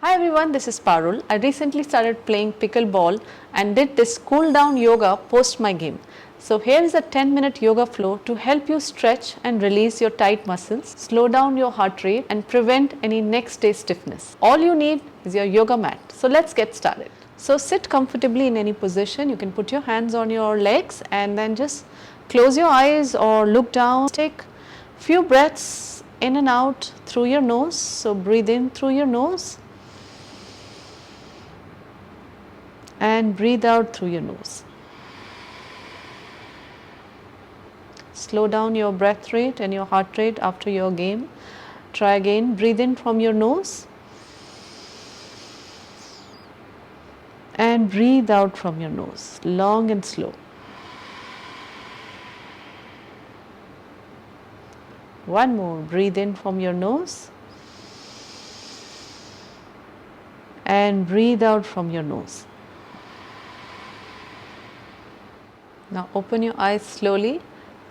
Hi everyone, this is Parul. I recently started playing pickleball and did this cool down yoga post my game. So here is a 10-minute yoga flow to help you stretch and release your tight muscles, slow down your heart rate and prevent any next day stiffness. All you need is your yoga mat. So let's get started. So sit comfortably in any position. You can put your hands on your legs and then just close your eyes or look down. Take few breaths in and out through your nose. So breathe in through your nose and breathe out through your nose. Slow down your breath rate and your heart rate after your game. Try again, breathe in from your nose and breathe out from your nose, long and slow. One more, breathe in from your nose and breathe out from your nose. Now open your eyes slowly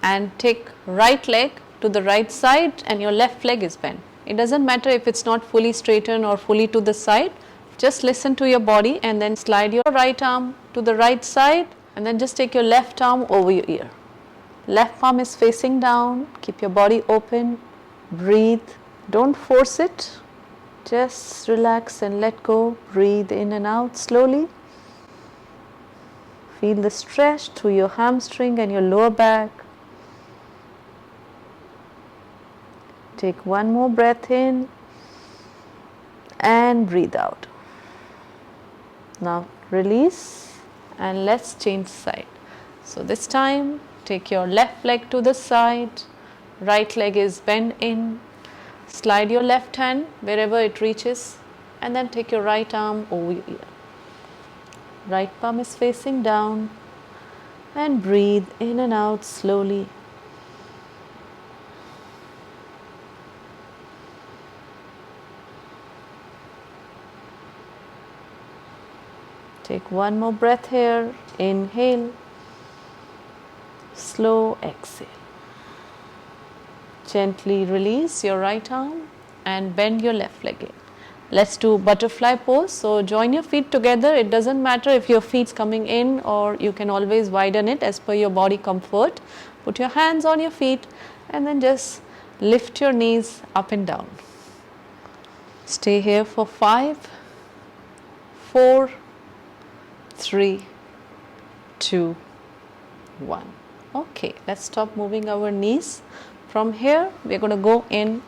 and take right leg to the right side and your left leg is bent. It doesn't matter if it's not fully straightened or fully to the side. Just listen to your body and then slide your right arm to the right side and then just take your left arm over your ear. Left palm is facing down. Keep your body open. Breathe. Don't force it. Just relax and let go. Breathe in and out slowly. Feel the stretch through your hamstring and your lower back. Take one more breath in and breathe out. Now release and let's change side. So this time take your left leg to the side, right leg is bent in, slide your left hand wherever it reaches and then take your right arm over your ear. Right palm is facing down and breathe in and out slowly. Take one more breath here. Inhale. Slow exhale. Gently release your right arm and bend your left leg in. Let's do butterfly pose. So join your feet together. It doesn't matter if your feet's coming in or you can always widen it as per your body comfort. Put your hands on your feet and then just lift your knees up and down. Stay here for 5, 4, 3, 2, 1. Okay, let's stop moving our knees. From here, we're going to go in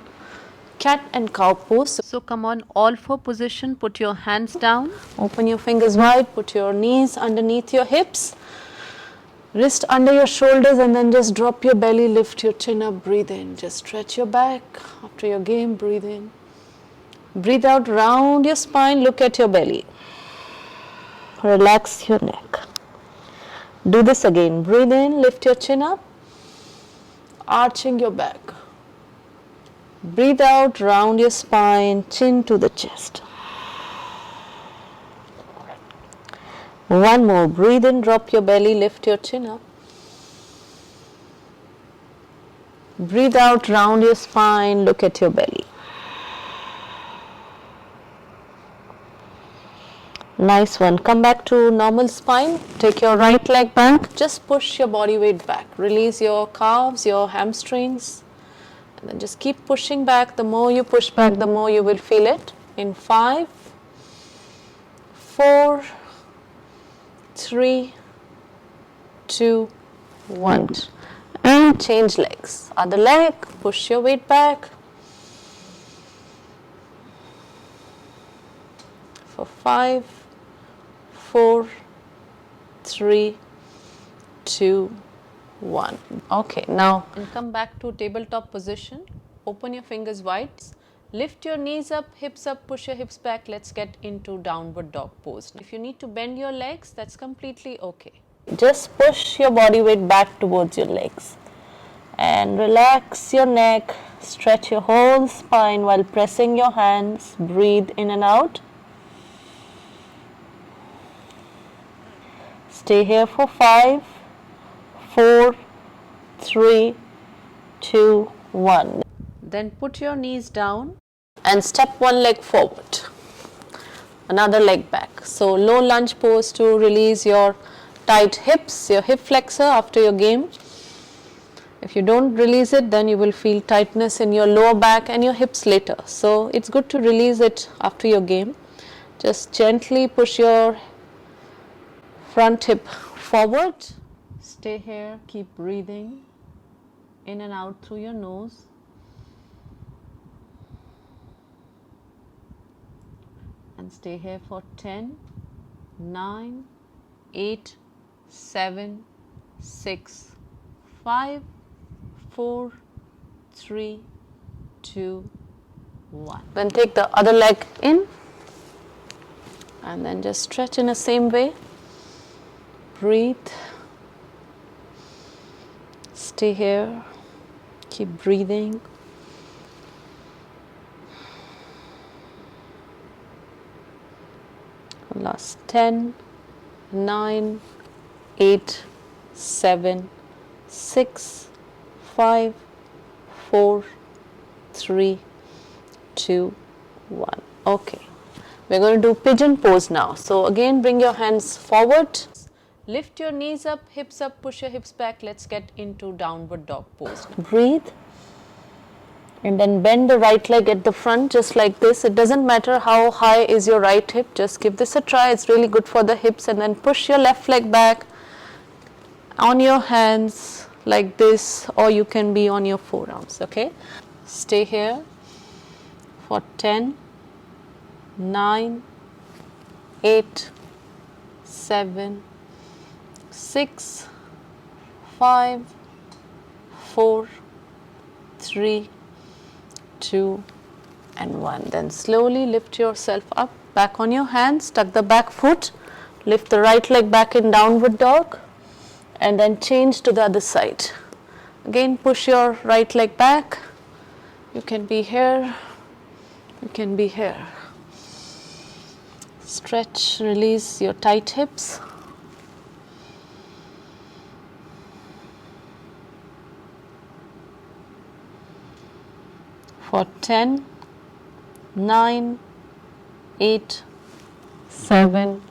cat and cow pose. So come on, all four position, put your hands down, open your fingers wide, put your knees underneath your hips, wrist under your shoulders and then just drop your belly, lift your chin up, breathe in, just stretch your back. After your game, breathe in. Breathe out, round your spine, look at your belly. Relax your neck. Do this again, breathe in, lift your chin up, arching your back. Breathe out, round your spine, chin to the chest. One more, breathe in, drop your belly, lift your chin up. Breathe out, round your spine, look at your belly. Nice one. Come back to normal spine. Take your right leg back. Just push your body weight back. Release your calves, your hamstrings. And then just keep pushing back. The more you push back, the more you will feel it. In 5, 4, 3, 2, 1. And change legs. Other leg, push your weight back. For 5, 4, 3, 2, 1. Okay, now and come back to tabletop position. Open your fingers wide. Lift your knees up, hips up, push your hips back. Let's get into downward dog pose. If you need to bend your legs, that's completely okay. Just push your body weight back towards your legs. And relax your neck. Stretch your whole spine while pressing your hands. Breathe in and out. Stay here for 5, 4, 3, 2, 1. Then put your knees down and step one leg forward. another leg back. So low lunge pose to release your tight hips, your hip flexor after your game. If you don't release it, then you will feel tightness in your lower back and your hips later. So it's good to release it after your game. Just gently push your front hip forward. Stay here, keep breathing in and out through your nose. And stay here for 10, 9, 8, 7, 6, 5, 4, 3, 2, 1. Then take the other leg in and then just stretch in the same way. Breathe. Stay here. Keep breathing. Last 10, 9, 8, 7, 6, 5, 4, 3, 2, 1. Okay. We're going to do pigeon pose now. So again, bring your hands forward. Lift your knees up, hips up, push your hips back. Let's get into downward dog pose. Breathe. And then bend the right leg at the front just like this. It doesn't matter how high is your right hip. Just give this a try. It's really good for the hips. And then push your left leg back on your hands like this, or you can be on your forearms. Okay. Stay here for 10, 9, 8, 7, 6, 5, 4, 3, 2, and 1. Then slowly lift yourself up, back on your hands, tuck the back foot, lift the right leg back in downward dog, and then change to the other side. Again, push your right leg back. You can be here, you can be here. Stretch, release your tight hips. For 10, 9, 8, 7,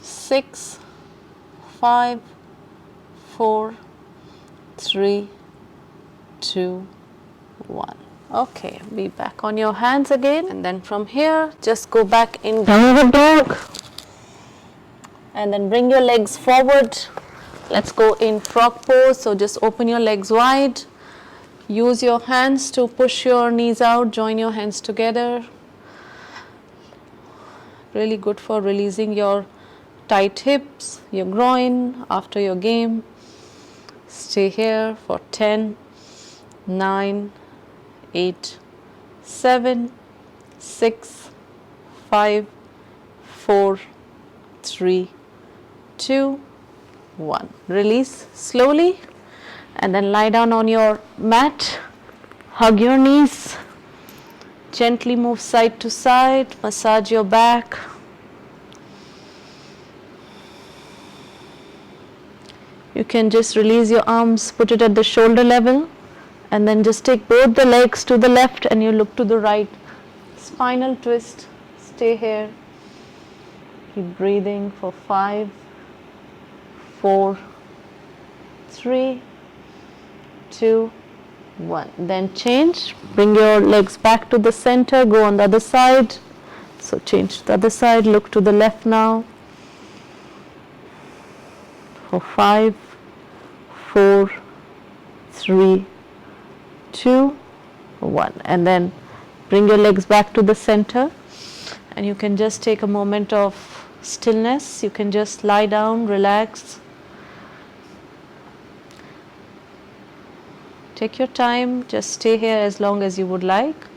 6, 5, 4, 3, 2, 1. Okay, be back on your hands again, and then from here just go back in downward dog and then bring your legs forward. Let's go in frog pose. So just open your legs wide. Use your hands to push your knees out, join your hands together. Really good for releasing your tight hips, your groin after your game. Stay here for 10, 9, 8, 7, 6, 5, 4, 3, 2, 1. Release slowly and then lie down on your mat. Hug your knees. Gently move side to side. Massage your back. You can just release your arms, put it at the shoulder level, and then just take both the legs to the left and you look to the right. Spinal twist. Stay here. Keep breathing for 5, 4, 3, 2, 1. Then change. Bring your legs back to the center. Go on the other side. So change to the other side. Look to the left now. For 5, 4, 3, 2, 1. And then bring your legs back to the center. And you can just take a moment of stillness. You can just lie down, relax. Take your time. Just stay here as long as you would like.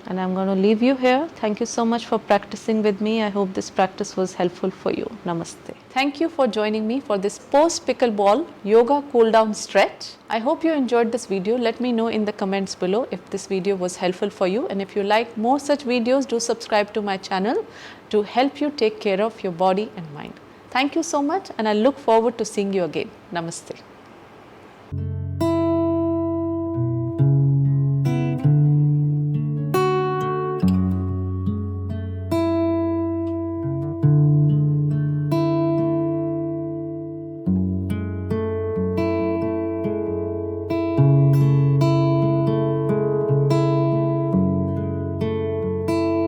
And I'm going to leave you here. Thank you so much for practicing with me. I hope this practice was helpful for you. Namaste. Thank you for joining me for this post-pickleball yoga cool down stretch. I hope you enjoyed this video. Let me know in the comments below if this video was helpful for you. And if you like more such videos, do subscribe to my channel to help you take care of your body and mind. Thank you so much, and I look forward to seeing you again. Namaste.